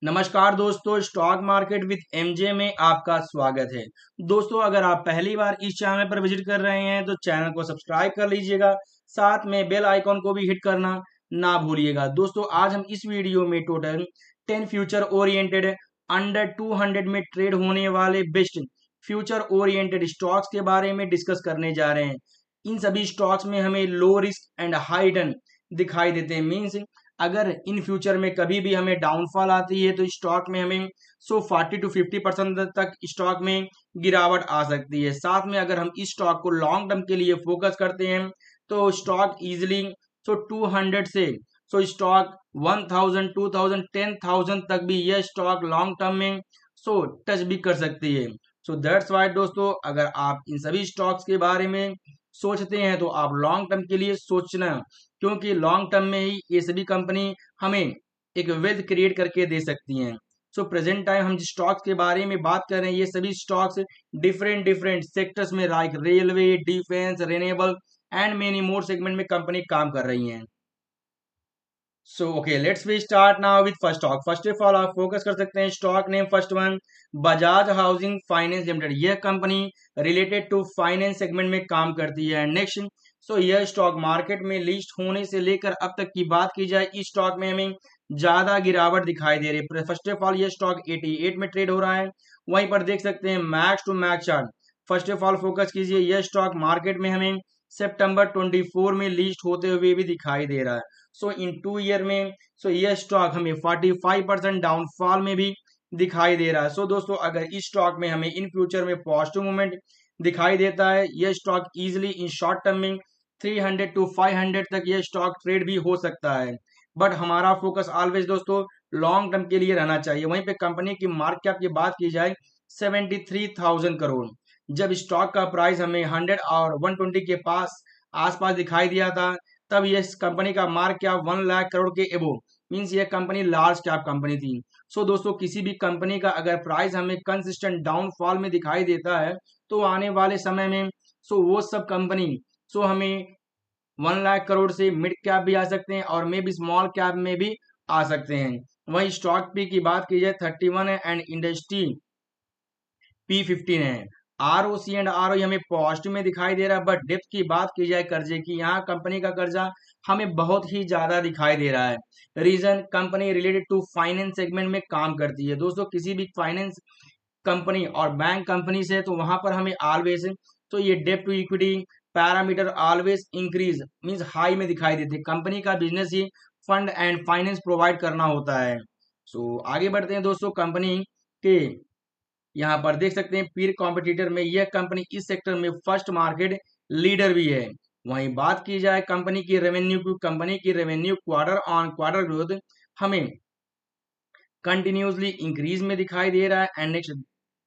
नमस्कार दोस्तों, stock market with MJ में आपका स्वागत है। दोस्तों, अगर आप पहली बार इस चैनल पर विजिट कर रहे हैं तो चैनल को सब्सक्राइब कर लीजिएगा, साथ में बेल आइकॉन को भी हिट करना ना भूलिएगा। दोस्तों, आज हम इस वीडियो में टोटल 10 फ्यूचर ओरिएंटेड अंडर 200 में ट्रेड होने वाले बेस्ट फ्यूचर ओरिएंटेड स्टॉक्स के बारे में डिस्कस करने जा रहे हैं। इन सभी स्टॉक्स में हमें low risk and high return दिखाई देते हैं। मीन्स अगर इन फ्यूचर में कभी भी हमें डाउनफॉल आती है तो स्टॉक में हमें 40 to 50% तक स्टॉक में गिरावट आ सकती है। साथ में अगर हम इस स्टॉक को लॉन्ग टर्म के लिए फोकस करते हैं तो स्टॉक इजिली 200 से स्टॉक 1000 2000 10,000 तक भी यह स्टॉक लॉन्ग टर्म में टच भी कर सकती है। दैट्स वाई दोस्तों, अगर आप इन सभी स्टॉक्स के बारे में सोचते हैं तो आप लॉन्ग टर्म के लिए सोचना, क्योंकि लॉन्ग टर्म में ही ये सभी कंपनी हमें एक वेल्थ क्रिएट करके दे सकती हैं। प्रेजेंट टाइम हम जिस स्टॉक्स के बारे में बात कर रहे हैं, ये सभी स्टॉक्स डिफरेंट डिफरेंट सेक्टर्स में like railway, defence, renewable and many more segment में कंपनी काम कर रही हैं। Okay, let's we start now with first stock. First of all, आप फोकस कर सकते हैं stock name first one Bajaj housing finance limited. यह company related to finance segment में काम करती है। नेक्स्ट, यह स्टॉक मार्केट में लिस्ट होने से लेकर अब तक की बात की जाए, इस स्टॉक में हमें ज्यादा गिरावट दिखाई दे रही है। फर्स्ट ऑफ ऑल, यह स्टॉक 88 में ट्रेड हो रहा है। वहीं पर देख सकते हैं max to max chart. First of all focus कीजिए, यह स्टॉक मार्केट में हमें सितंबर 24 में लिस्ट होते हुए भी दिखाई दे रहा है। इन 2 ईयर में यह स्टॉक हमें 45% डाउनफॉल में भी दिखाई दे रहा है। दोस्तों, अगर इस स्टॉक में हमें इन फ्यूचर में पॉजिटिव मूवमेंट दिखाई देता है, यह stock easily in short term में 300 to 500 तक यह स्टॉक ट्रेड भी हो सकता है। बट हमारा फोकस ऑलवेज दोस्तों लॉन्ग टर्म के लिए रहना चाहिए। वहीं पे कंपनी की मार्केट कैप की बात की जाए 73,000 करोड़। जब स्टॉक का प्राइस हमें 100 और 120 के पास आसपास दिखाई दिया था, तब ये कंपनी का मार्क क्या 1 लाख करोड़ के एबो, मीन्स ये कंपनी लार्ज कैप कंपनी थी। दोस्तों, किसी भी कंपनी का अगर प्राइस हमें कंसिस्टेंट डाउनफॉल में दिखाई देता है तो आने वाले समय में वो सब कंपनी हमें 1 लाख करोड़ से मिड कैप भी आ सकते हैं और मे भी स्मॉल कैप में भी आ सकते हैं। वही स्टॉक पी की बात की जाए 31 है एंड इंडस्ट्री P15 है। ROC एंड ROE हमें पॉजिटिव में दिखाई दे रहा है, बट डेप्थ की बात की जाए कर्जे की, यहाँ कंपनी का कर्जा हमें बहुत ही ज्यादा दिखाई दे रहा है। Reason, company related to finance segment में काम करती है। दोस्तों, किसी भी फाइनेंस कंपनी और बैंक कंपनी से तो वहां पर हमें ऑलवेज ये डेप्ट to equity parameter always increase means high में दिखाई देते हैं। कंपनी का बिजनेस ही फंड एंड फाइनेंस प्रोवाइड करना होता है। आगे बढ़ते हैं दोस्तों, कंपनी के यहाँ पर देख सकते हैं पीर कॉम्पिटिटर में यह कंपनी इस सेक्टर में फर्स्ट मार्केट लीडर भी है। वहीं बात की जाए कंपनी की रेवेन्यू की, कंपनी की revenue quarter on quarter growth हमें कंटिन्यूसली इंक्रीज में दिखाई दे रहा है। एंड नेक्स्ट,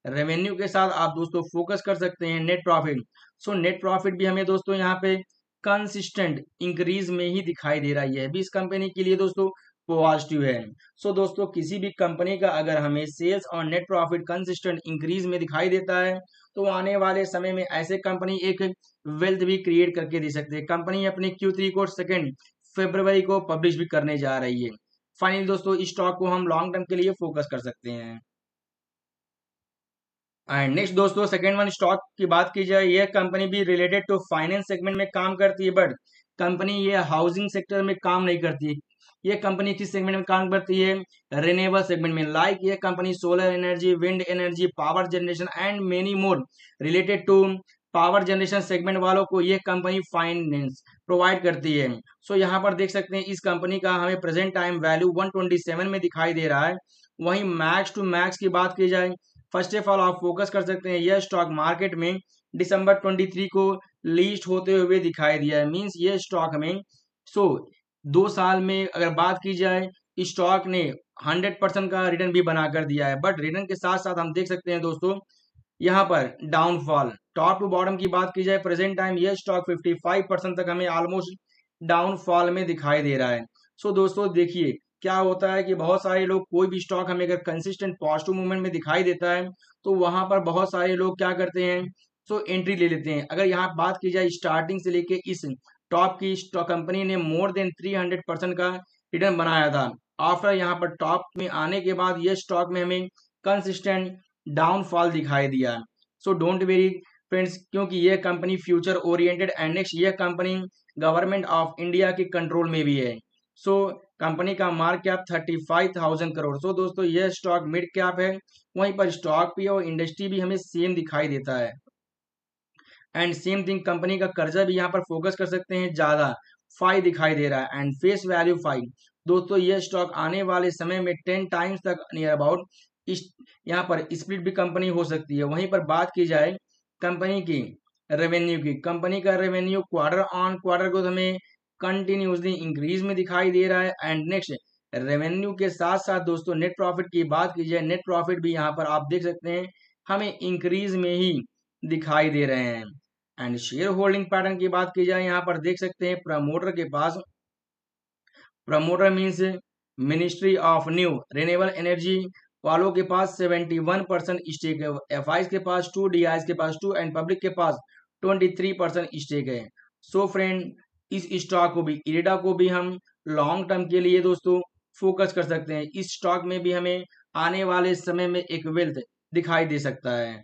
रेवेन्यू के साथ आप दोस्तों फोकस कर सकते हैं नेट प्रॉफिट। नेट प्रॉफिट भी हमें दोस्तों यहाँ पे कंसिस्टेंट इंक्रीज में ही दिखाई दे रहा है। यह भी इस कंपनी के लिए दोस्तों पॉजिटिव है। दोस्तों, किसी भी कंपनी का अगर हमें सेल्स और नेट प्रॉफिट कंसिस्टेंट इंक्रीज में दिखाई देता है तो आने वाले समय में ऐसे कंपनी एक वेल्थ भी क्रिएट करके दे सकते हैं। कंपनी अपने Q3 को 2 फरवरी को पब्लिश भी करने जा रही है। फाइनली दोस्तों, इस स्टॉक को हम लॉन्ग टर्म के लिए फोकस कर सकते हैं। एंड नेक्स्ट दोस्तों, सेकेंड वन स्टॉक की बात की जाए, यह कंपनी भी रिलेटेड टू फाइनेंस सेगमेंट में काम करती है, बट कंपनी ये हाउसिंग सेक्टर में काम नहीं करती है। ये कंपनी किस सेगमेंट में काम करती है? रिन्यूएबल सेगमेंट में। लाइक ये company solar energy, wind energy, power generation and many more related to power generation segment वालों को ये कंपनी फाइनेंस प्रोवाइड करती है। यहाँ पर देख सकते हैं इस कंपनी का हमें प्रेजेंट टाइम वैल्यू 127 में दिखाई दे रहा है। वहीं मैक्स टू मैक्स की बात की जाए, फर्स्ट ऑफ ऑल आप फोकस कर सकते हैं, यह स्टॉक मार्केट में दिसंबर 23 को लिस्ट होते हुए दिखाई दिया है। मींस ये स्टॉक हमें 2 साल में अगर बात की जाए, स्टॉक ने 100% का रिटर्न भी बनाकर दिया है। बट रिटर्न के साथ साथ हम देख सकते हैं दोस्तों यहाँ पर डाउनफॉल, टॉप टू बॉटम की बात की जाए, प्रेजेंट टाइम यह स्टॉक 55% तक हमें ऑलमोस्ट डाउनफॉल में दिखाई दे रहा है। दोस्तों देखिए क्या होता है कि बहुत सारे लोग, कोई भी स्टॉक हमें अगर कंसिस्टेंट पॉजिटिव मूवमेंट में दिखाई देता है तो वहां पर बहुत सारे लोग क्या करते हैं, एंट्री ले लेते हैं। अगर यहाँ बात की जाए स्टार्टिंग से लेके इस टॉप की स्टॉक कंपनी ने मोर देन 300% का रिटर्न बनाया था आफ्टर यहाँ पर टॉप में आने के बाद ये स्टॉक में हमें कंसिस्टेंट डाउनफॉल दिखाई दिया। सो डोंट वेरी फ्रेंड्स, क्योंकि ये company future oriented and next ये कंपनी गवर्नमेंट ऑफ इंडिया के कंट्रोल में भी है। सो कंपनी का मार्केट कैप 35,000 करोड़। सो दोस्तों ये स्टॉक मिड कैप है, वहीं पर स्टॉक भी और इंडस्ट्री भी हमें सेम दिखाई देता है। एंड सेम थिंग कंपनी का कर्जा भी यहाँ पर फोकस कर सकते हैं, ज्यादा 5 दिखाई दे रहा है एंड फेस वैल्यू 5। दोस्तों ये स्टॉक आने वाले समय में 10 टाइम्स तक नियर अबाउट इस यहाँ पर स्प्लिट भी कंपनी हो सकती है। वहीं पर बात की जाए कंपनी की रेवेन्यू की, कंपनी का revenue quarter on quarter growth हमें कंटिन्यूसली इंक्रीज में दिखाई दे रहा है। एंड नेक्स्ट रेवेन्यू के साथ साथ दोस्तों नेट प्रॉफिट की बात की जाए, नेट प्रॉफिट भी यहाँ पर आप देख सकते हैं हमें इंक्रीज में ही दिखाई दे रहे हैं। एंड शेयर होल्डिंग पैटर्न की बात की जाए, यहाँ पर देख सकते हैं प्रमोटर के पास, promoter means ministry of new renewable energy वालों के पास 71% स्टेक है, एफआईज के पास 2, डीआईज के पास 2 एंड पब्लिक के पास 23% स्टेक है। सो फ्रेंड इस स्टॉक को भी, इरेडा को भी हम लॉन्ग टर्म के लिए दोस्तों फोकस कर सकते हैं। इस स्टॉक में भी हमें आने वाले समय में एक वेल्थ दिखाई दे सकता है।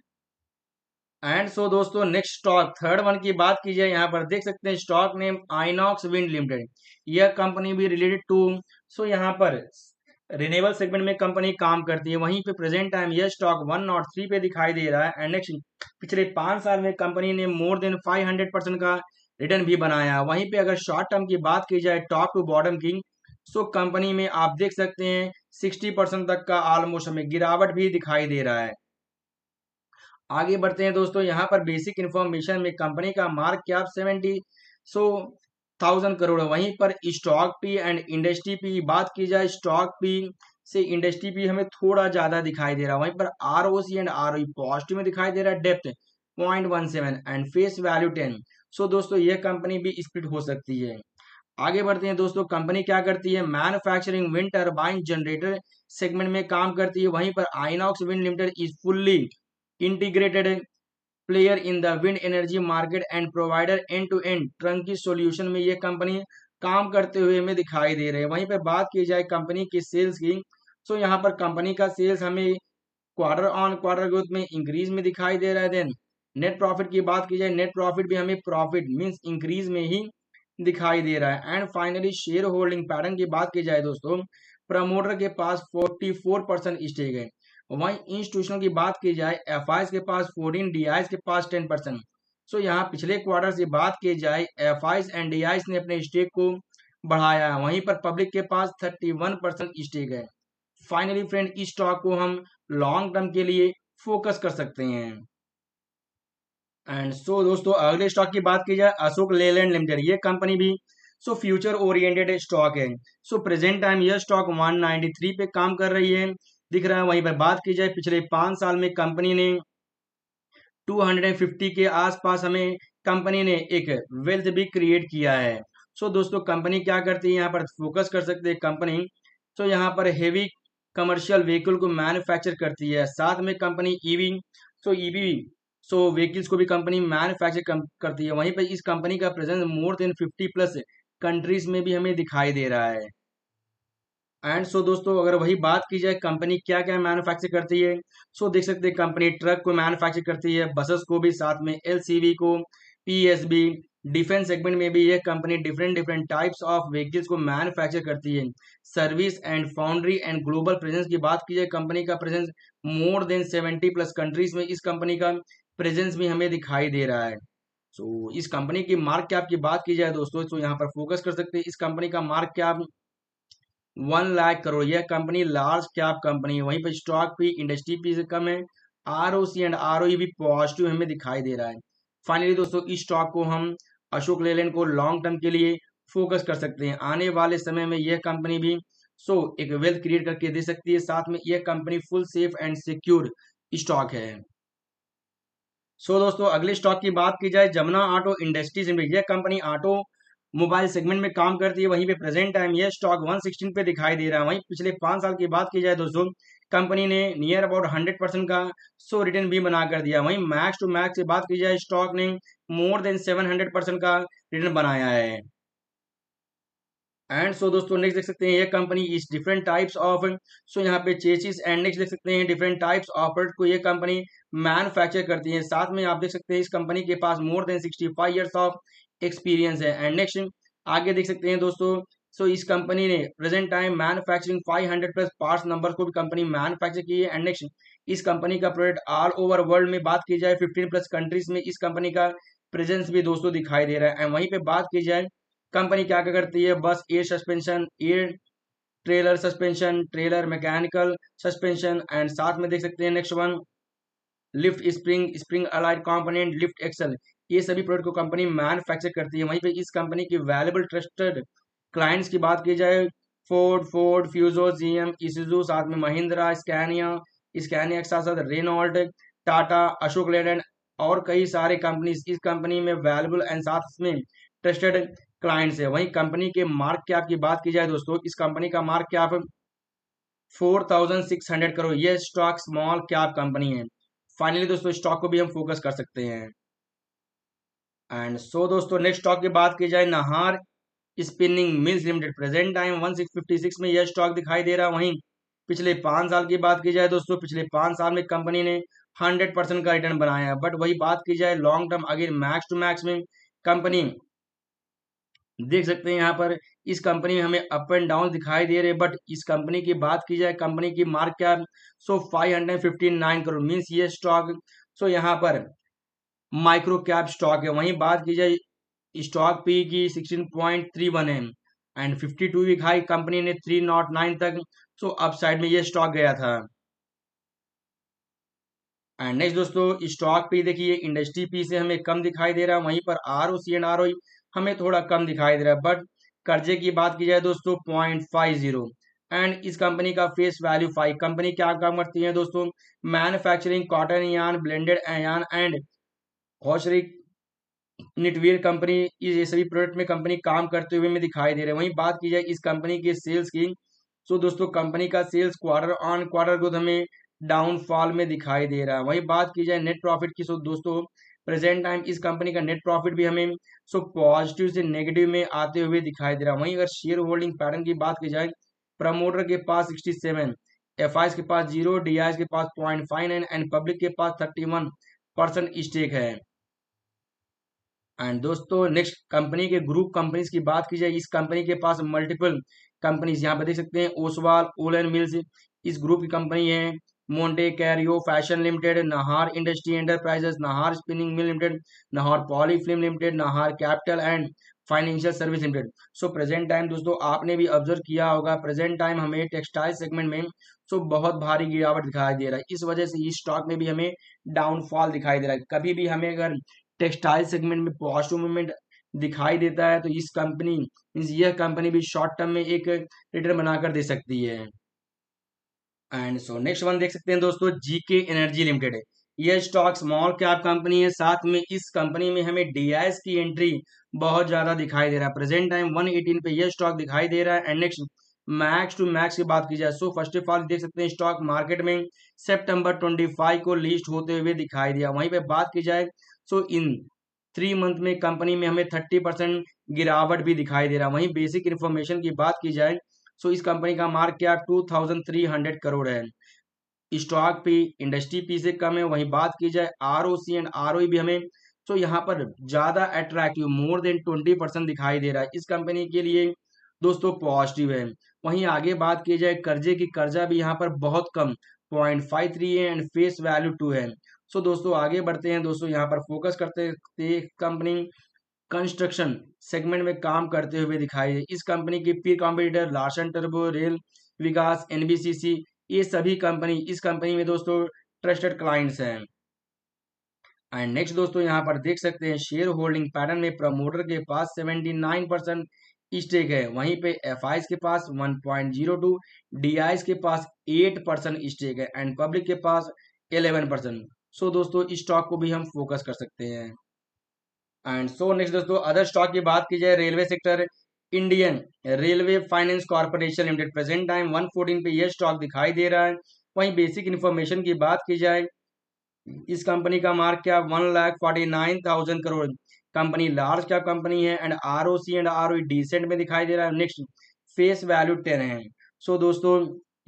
एंड सो दोस्तों नेक्स्ट स्टॉक थर्ड वन की बात की जाए, यहाँ पर देख सकते हैं stock name INOX Wind limited. यह कंपनी भी रिलेटेड टू, सो यहाँ पर रिन्यूएबल सेगमेंट में कंपनी काम करती है। वहीं पे प्रेजेंट टाइम यह स्टॉक 103 पे दिखाई दे रहा है। एंड नेक्स्ट पिछले 5 साल में कंपनी ने मोर देन 500% का रिटर्न भी बनाया। वहीं पे अगर शॉर्ट टर्म की बात की जाए टॉप टू बॉटम की, सो कंपनी में आप देख सकते हैं 60% तक का ऑलमोस्ट हमें गिरावट भी दिखाई दे रहा है। आगे बढ़ते हैं दोस्तों, यहाँ पर बेसिक इन्फॉर्मेशन में कंपनी का मार्क कैप 70,000 करोड़ है। वहीं पर stock P and industry P बात की जाए, स्टॉक पी से इंडस्ट्री पी हमें थोड़ा ज्यादा दिखाई दे रहा है। वहीं पर आरओसी एंड आरओई पॉजिटिव में दिखाई दे रहा है, डेप्थ 0.17 एंड फेस वैल्यू 10। सो दोस्तों यह कंपनी भी स्प्लिट हो सकती है। आगे बढ़ते हैं दोस्तों, कंपनी क्या करती है, manufacturing wind turbine generator segment में काम करती है। वहीं पर Inox Wind Limited is fully integrated player in the wind energy market and provider end to end turnkey solution में ये कंपनी काम करते हुए हमें दिखाई दे रहे हैं। वहीं पर बात की जाए कंपनी की सेल्स की, सो यहाँ पर कंपनी का सेल्स हमें क्वार्टर ऑन क्वार्टर ग्रोथ में इंक्रीज में दिखाई दे रहा है। देन नेट प्रॉफिट की बात की जाए, नेट प्रॉफिट भी हमें प्रॉफिट मींस इंक्रीज में ही दिखाई दे रहा है। And finally share holding pattern की बात की जाए दोस्तों, प्रमोटर के पास 44% स्टेक है। वहीं इंस्टीट्यूशनल की बात की जाए, एफआईज के पास 14, डीआईज के पास 10%। सो यहाँ पिछले क्वार्टर से बात की जाए, एफआईज एंड डीआईज ने अपने स्टेक को बढ़ाया है। वहीं पर पब्लिक के पास 31% स्टेक है। फाइनली फ्रेंड इस स्टॉक को हम लॉन्ग टर्म के लिए फोकस कर सकते हैं। एंड सो दोस्तों अगले स्टॉक की बात की जाए, अशोक लेलैंड लिमिटेड। ये कंपनी भी फ्यूचर ओरिएंटेड स्टॉक है। सो प्रेजेंट टाइम यह स्टॉक 193 पे काम कर रही है, दिख रहा है। वहीं पर बात की जाए पिछले 5 साल में कंपनी ने 250 के आसपास हमें कंपनी ने एक वेल्थ भी क्रिएट किया है। सो दोस्तों कंपनी क्या करती है, यहाँ पर फोकस कर सकते हैं कंपनी। सो यहाँ पर हेवी कमर्शियल व्हीकल को मैन्युफैक्चर करती है, साथ में कंपनी ईवी व्हीकल्स को भी कंपनी मैन्युफैक्चर करती है। वहीं पर इस कंपनी का presence more than 50 plus countries में भी हमें दिखाई दे रहा है। एंड सो दोस्तों अगर वही बात की जाए कंपनी क्या क्या मैन्युफैक्चर करती है, सो देख सकते हैं कंपनी ट्रक को मैन्युफैक्चर करती है, बसेस को भी, साथ में एलसीवी को, पीएसबी, डिफेंस सेगमेंट में भी यह company different different types of vehicles को मैन्युफैक्चर करती है। Service and foundry and global presence की बात की जाए, कंपनी का presence more than 70 plus countries में इस कंपनी का प्रेजेंस भी हमें दिखाई दे रहा है। सो इस कंपनी की मार्क कैप की बात की जाए दोस्तों, तो यहाँ पर फोकस कर सकते हैं। इस कंपनी का मार्क कैप 1 लाख करोड़। यह कंपनी लार्ज कैप कंपनी है। वहीं पर स्टॉक भी इंडस्ट्री पी से कम है, आरओसी एंड आरओई भी पॉजिटिव हमें दिखाई दे रहा है। फाइनली दोस्तों इस स्टॉक को हम अशोक लेलैंड को लॉन्ग टर्म के लिए फोकस कर सकते हैं। आने वाले समय में यह कंपनी भी एक वेल्थ क्रिएट करके दे सकती है, साथ में यह company full safe and secure stock है। दोस्तों अगले स्टॉक की बात की जाए, जमुना ऑटो इंडस्ट्रीज लिमिटेड। यह कंपनी ऑटो मोबाइल सेगमेंट में काम करती है। वहीं पे प्रेजेंट टाइम यह स्टॉक 116 पे दिखाई दे रहा है। वहीं पिछले 5 साल की बात की जाए दोस्तों, कंपनी ने नियर अबाउट 100% का रिटर्न भी बना कर दिया। वहीं मैक्स टू मैक्स की बात की जाए, स्टॉक ने मोर देन 700% का रिटर्न बनाया है। एंड सो दोस्तों नेक्स्ट देख सकते हैं ये कंपनी इस डिफरेंट टाइप्स ऑफ, सो यहाँ पे चेसिस एंड नेक्स्ट देख सकते हैं डिफरेंट टाइप्स ऑफ प्रोडक्ट को ये कंपनी मैन्युफैक्चर करती है। साथ में आप देख सकते हैं इस कंपनी के पास more than 65 years of experience है। एंड नेक्स्ट आगे देख सकते हैं दोस्तों, सो इस कंपनी ने present time manufacturing 500 plus parts number को भी कंपनी मैन्युफैक्चर की है। एंड नेक्स्ट इस कंपनी का प्रोडक्ट ऑल ओवर वर्ल्ड में बात की जाए 15 प्लस कंट्रीज में इस कंपनी का प्रेजेंस भी दोस्तों दिखाई दे रहा है। एंड वहीं पे बात की जाए कंपनी क्या क्या करती है, bus air suspension, air trailer suspension, trailer mechanical suspension, and साथ में देख सकते हैं next one lift spring, spring allied component, lift axle, ये सभी प्रोडक्ट को कंपनी मैन्युफैक्चर करती है। वहीं पे इस कंपनी की वैल्यूबल ट्रस्टेड क्लाइंट्स की बात की जाए, फोर्ड फ्यूजो, जीएम, इसूजू, साथ में महिंद्रा, स्कैनिया के साथ साथ रेनॉल्ट, टाटा, अशोक लेलैंड और कई सारे कंपनीज इस कंपनी में वैल्यूबल एंड साथ में ट्रस्टेड क्लाइंट्स है। वहीं कंपनी के मार्क कैप की बात की जाए दोस्तों, इस कंपनी का मार्क कैप 4600 करोड़, ये स्टॉक स्मॉल कैप कंपनी है। फाइनली दोस्तों स्टॉक को भी हम फोकस कर सकते हैं। एंड सो दोस्तों नेक्स्ट स्टॉक की बात की जाए, Nahar spinning mills limited, present time 1656 में यह स्टॉक दिखाई दे रहा है। वहीं पिछले 5 साल की बात की जाए दोस्तों, पिछले 5 साल में कंपनी ने 100% का रिटर्न बनाया है। बट वही बात की जाए long term again max to max में कंपनी देख सकते हैं यहाँ पर इस कंपनी में हमें अप एंड डाउन दिखाई दे रहे हैं। बट इस कंपनी की बात की जाए, कंपनी की मार्क कैप 559 करोड़, मीन्स ये स्टॉक यहाँ पर माइक्रो कैप स्टॉक है। वहीं बात की जाए स्टॉक पी की 16.31 है एंड 52 वीक हाई कंपनी ने 309 तक अपसाइड में ये स्टॉक गया था। एंड नेक्स्ट दोस्तों स्टॉक पी देखिए इंडस्ट्री पी से हमें कम दिखाई दे रहा है, वहीं पर आरओसी एंड आरओई हमें थोड़ा कम दिखाई दे रहा है। बट कर्जे की बात की जाए दोस्तों 0.50 एंड इस कंपनी का फेस वैल्यू 5। कंपनी क्या काम करती है दोस्तों, manufacturing cotton yarn, blended yarn and hosiery knitwear company, ये सभी प्रोडक्ट में कंपनी काम करते हुए में दिखाई दे रहे हैं। वहीं बात की जाए इस कंपनी के सेल्स की, तो दोस्तों कंपनी का sales quarter on quarter growth हमें डाउनफॉल में दिखाई दे रहा है। वहीं बात की जाए नेट प्रॉफिट की, सो दोस्तों प्रेजेंट टाइम इस कंपनी का नेट प्रॉफिट भी हमें पॉजिटिव से नेगेटिव में आते हुए दिखाई दे रहा है। वहीं अगर शेयर होल्डिंग पैटर्न की बात की जाए, प्रमोटर के पास 67, एफ के पास 0, डी के पास 0.59 एंड पब्लिक के पास 31% स्टेक है। एंड दोस्तों नेक्स्ट कंपनी के ग्रुप कंपनीज की बात की जाए, इस कंपनी के पास मल्टीपल कंपनीज यहाँ पे देख सकते हैं, ओसवाल ओलन मिल्स इस ग्रुप की कंपनी है, Monte Carlo fashion limited, Nahar industry enterprises, Nahar spinning mill limited, Nahar polyfilm limited, Nahar capital and financial service limited. So present time दोस्तों आपने भी ऑब्जर्व किया होगा, प्रेजेंट टाइम हमें टेक्सटाइल सेगमेंट में बहुत भारी गिरावट दिखाई दे रहा है। इस वजह से इस स्टॉक में भी हमें डाउनफॉल दिखाई दे रहा है। कभी भी हमें अगर टेक्सटाइल सेगमेंट में पॉजिटिव मूवमेंट दिखाई देता है तो इस कंपनी यह कंपनी भी शॉर्ट टर्म में एक रिटर्न बनाकर दे सकती है। एंड सो नेक्स्ट वन देख सकते हैं दोस्तों, जीके एनर्जी लिमिटेड है। यह स्टॉक स्मॉल कैप कंपनी है, साथ में इस कंपनी में हमें डीआईएस की एंट्री बहुत ज्यादा दिखाई दे रहा है। प्रेजेंट टाइम 118 पे यह स्टॉक दिखाई दे रहा है। And next max to max की बात की जाए, सो फर्स्ट ऑफ ऑल देख सकते हैं स्टॉक मार्केट में सितंबर 25 को लिस्ट होते हुए दिखाई दिया। वहीं पे बात की जाए इन 3 मंथ में कंपनी में हमें 30% गिरावट भी दिखाई दे रहा है। वहीं बेसिक इन्फॉर्मेशन की बात की जाए, इस कंपनी का मार्केट कैप 2300 करोड़ है। स्टॉक पी इंडस्ट्री पी से कम है। वहीं बात की जाए आरओसी एंड आरओई भी हमें यहाँ पर ज्यादा अट्रैक्टिव मोर देन 20% दिखाई दे रहा है। इस कंपनी के लिए दोस्तों पॉजिटिव है। वहीं आगे बात की जाए कर्जे की, कर्जा भी यहाँ पर बहुत कम 0.53 है एंड फेस वैल्यू 2 है। दोस्तों आगे बढ़ते हैं दोस्तों, यहाँ पर फोकस करते कंपनी कंस्ट्रक्शन सेगमेंट में काम करते हुए दिखाई दे। इस कंपनी की पीर कॉम्पिटिटर लार्सन टर्बो, रेल विकास, एनबीसीसी, ये सभी कंपनी इस कंपनी में दोस्तों ट्रस्टेड क्लाइंट्स हैं। एंड नेक्स्ट दोस्तों यहाँ पर देख सकते हैं शेयर होल्डिंग पैटर्न में प्रमोटर के पास 79% स्टेक है। वहीं पे एफ के पास 1.02, डी के पास 8% स्टेक है एंड पब्लिक के पास 11%। दोस्तों इस स्टॉक को भी हम फोकस कर सकते हैं। एंड नेक्स्ट दोस्तों अदर स्टॉक की बात की जाए, railway sector, Indian railway finance corporation limited, present time 114 पे यह स्टॉक दिखाई दे रहा है। वहीं बेसिक इन्फॉर्मेशन की बात की जाए, इस कंपनी का market cap 1,49,000 crore, company large cap company है and ROC and ROE decent में दिखाई दे रहा है। नेक्स्ट फेस वैल्यू 10 है। सो दोस्तों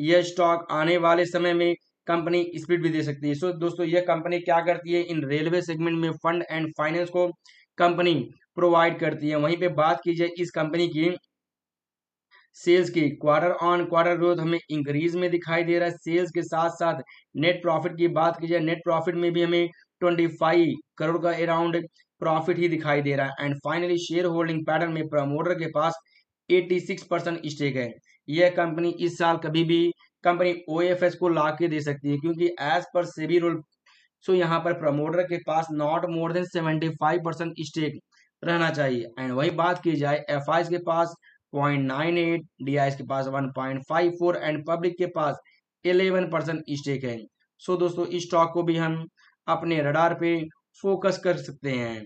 यह स्टॉक आने वाले समय में कंपनी स्पीड भी दे सकती है। सो दोस्तों यह कंपनी क्या करती है, इन रेलवे सेगमेंट में फंड एंड फाइनेंस को कंपनी प्रोवाइड करती है। वहीं पे बात की जाए इस कंपनी की सेल्स की क्वार्टर ऑन क्वार्टर ग्रोथ हमें इंक्रीज में दिखाई दे रहा है। सेल्स के साथ साथ नेट प्रॉफिट की बात की जाए, नेट प्रॉफिट में भी हमें 25 करोड़ का अराउंड प्रॉफिट ही दिखाई दे रहा है। And finally share holding pattern में प्रमोटर के पास 86% स्टेक है। यह कंपनी इस साल कभी भी कंपनी OFS को ला के दे सकती है, क्योंकि as per SEBI rule so यहाँ पर प्रमोटर के पास नॉट मोर देन 75% स्टेक रहना चाहिए। एंड वही बात की जाए FIs के पास 0.98, DIs के पास 1.54 एंड पब्लिक के पास 11% स्टेक है। सो दोस्तों इस स्टॉक को भी हम अपने रडार पे फोकस कर सकते हैं।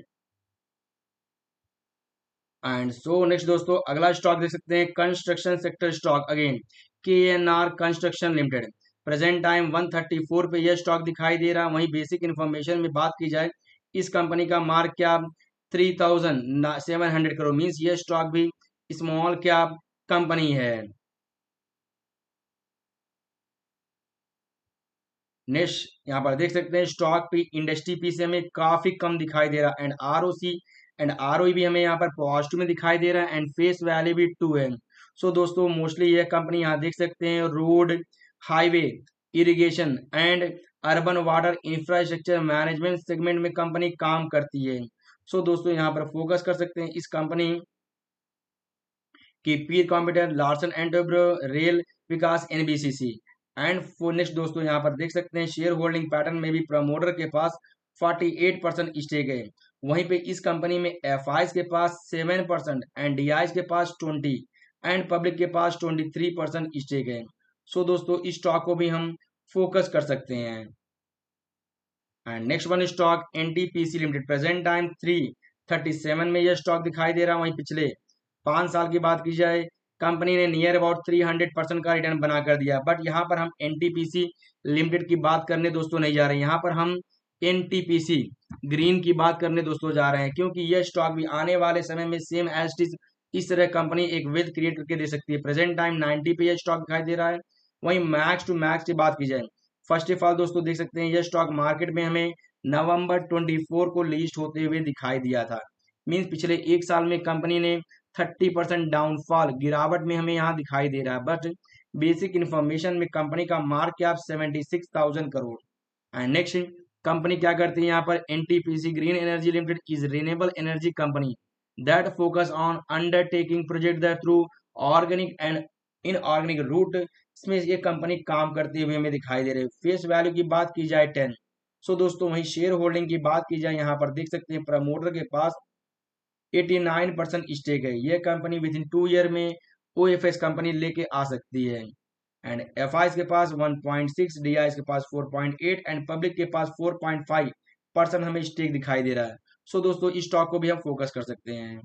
एंड सो नेक्स्ट दोस्तों अगला स्टॉक देख सकते हैं, construction sector stock again KNR construction limited. Present time 134 पे यह स्टॉक दिखाई दे रहा है। वहीं बेसिक इन्फॉर्मेशन में बात की जाए, इस कंपनी का मार्क कैप 3700 करोड़, मीन्स यह स्टॉक भी स्मॉल कैप कंपनी है। नेक्स्ट यहाँ पर देख सकते हैं स्टॉक पे इंडस्ट्री पी से हमें काफी कम दिखाई दे रहा है एंड ROC एंड ROE भी हमें यहाँ पर पॉजिटिव में दिखाई दे रहा है एंड फेस वैल्यू भी 2 है। सो दोस्तों मोस्टली यह कंपनी यहाँ देख सकते हैं road, highway, irrigation and urban water infrastructure management segment में कंपनी काम करती है। सो दोस्तों यहाँ पर फोकस कर सकते हैं इस कंपनी की पीर competitor Larsen and Toubro, rail Vikas NBCC। And for next दोस्तों यहाँ पर देख सकते हैं शेयर होल्डिंग पैटर्न में भी प्रमोटर के पास 48% स्टेक है। वहीं पे इस कंपनी में FIs के पास 7% एंड DIs के पास 20 एंड पब्लिक के पास 23% स्टेक है। सो दोस्तों इस स्टॉक को भी हम फोकस कर सकते हैं। And next one stock NTPC limited. Present time 337 में यह स्टॉक दिखाई दे रहा है। वहीं पिछले 5 साल की बात की जाए, कंपनी ने नियर अबाउट 300% का रिटर्न बना कर दिया। बट यहाँ पर हम NTPC लिमिटेड की बात करने दोस्तों नहीं जा रहे हैं, यहाँ पर हम NTPC ग्रीन की बात करने दोस्तों जा रहे हैं, क्योंकि यह स्टॉक भी आने वाले समय में सेम एज इस तरह कंपनी एक वेल्थ क्रिएट करके दे सकती है। प्रेजेंट टाइम 90 पे यह स्टॉक दिखाई दे रहा है। वहीं मैक्स टू मैक्स की बात की जाए, फर्स्ट ऑफ ऑल दोस्तों देख सकते हैं यह स्टॉक मार्केट में हमें नवंबर 24 को लिस्ट होते हुए दिखाई दिया था। मीन्स पिछले 1 साल में कंपनी ने 30% डाउनफॉल गिरावट में हमें यहाँ दिखाई दे रहा है। बट बेसिक इन्फॉर्मेशन में कंपनी का market cap 76,000 crore. And next company क्या करती है, यहाँ पर NTPC green energy limited is renewable energy company that focus on undertaking project that through organic and inorganic route इसमें ये कंपनी काम करती हुई हमें दिखाई दे रही है। फेस वैल्यू की बात की जाए 10। सो दोस्तों वहीं शेयर होल्डिंग की बात की जाए, यहाँ पर देख सकते हैं प्रमोटर के पास 89% स्टेक है। यह कंपनी विद इन 2 ईयर में OFS कंपनी लेके आ सकती है। एंड FIs के पास 1.6, DIs के पास 4.8 एंड पब्लिक के पास 4.5% हमें स्टेक दिखाई दे रहा है। सो दोस्तों इस स्टॉक को भी हम फोकस कर सकते हैं।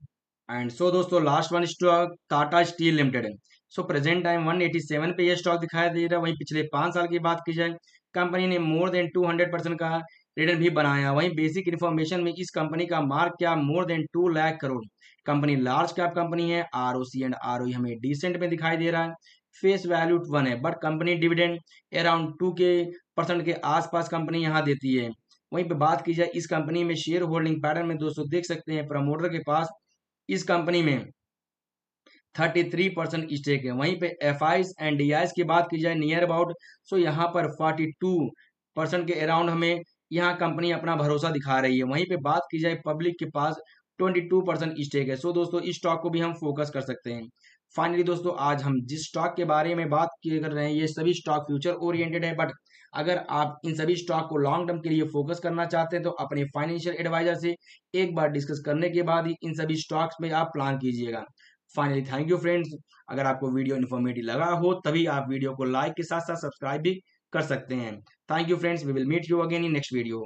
एंड सो दोस्तों last one stock Tata steel limited है। सो प्रेजेंट टाइम 187 पे यह स्टॉक दिखाई दे रहा है। वहीं पिछले 5 साल की बात की जाए, कंपनी ने मोर देन 200% का रिटर्न भी बनाया। वहीं बेसिक इन्फॉर्मेशन में इस कंपनी का मार्क क्या more than 2 lakh crore. Company large cap company है। ROC एंड ROE हमें डिसेंट में दिखाई दे रहा है। फेस वैल्यू 1 है, बट कंपनी डिविडेंड अराउंड 2% के आसपास कंपनी यहाँ देती है। वहीं पे बात की जाए इस कंपनी में शेयर होल्डिंग पैटर्न में दोस्तों देख सकते हैं प्रमोटर के पास इस कंपनी में 33% स्टेक है। वहीं पे FIs एंड DIs की बात की जाए नियर अबाउट, सो यहाँ पर 42% के अराउंड हमें यहाँ कंपनी अपना भरोसा दिखा रही है। वहीं पे बात की जाए पब्लिक के पास 22% स्टेक है। सो दोस्तों इस स्टॉक को भी हम फोकस कर सकते हैं। फाइनली दोस्तों आज हम जिस स्टॉक के बारे में बात कर रहे हैं ये सभी स्टॉक फ्यूचर ओरिएंटेड है, बट अगर आप इन सभी स्टॉक को लॉन्ग टर्म के लिए फोकस करना चाहते हैं तो अपने फाइनेंशियल एडवाइजर से एक बार डिस्कस करने के बाद ही इन सभी स्टॉक्स में आप प्लान कीजिएगा। Finally thank you friends. अगर आपको वीडियो इन्फॉर्मेटिव लगा हो तभी आप वीडियो को लाइक के साथ साथ सब्सक्राइब भी कर सकते हैं। Thank you friends, we will meet you again in next video.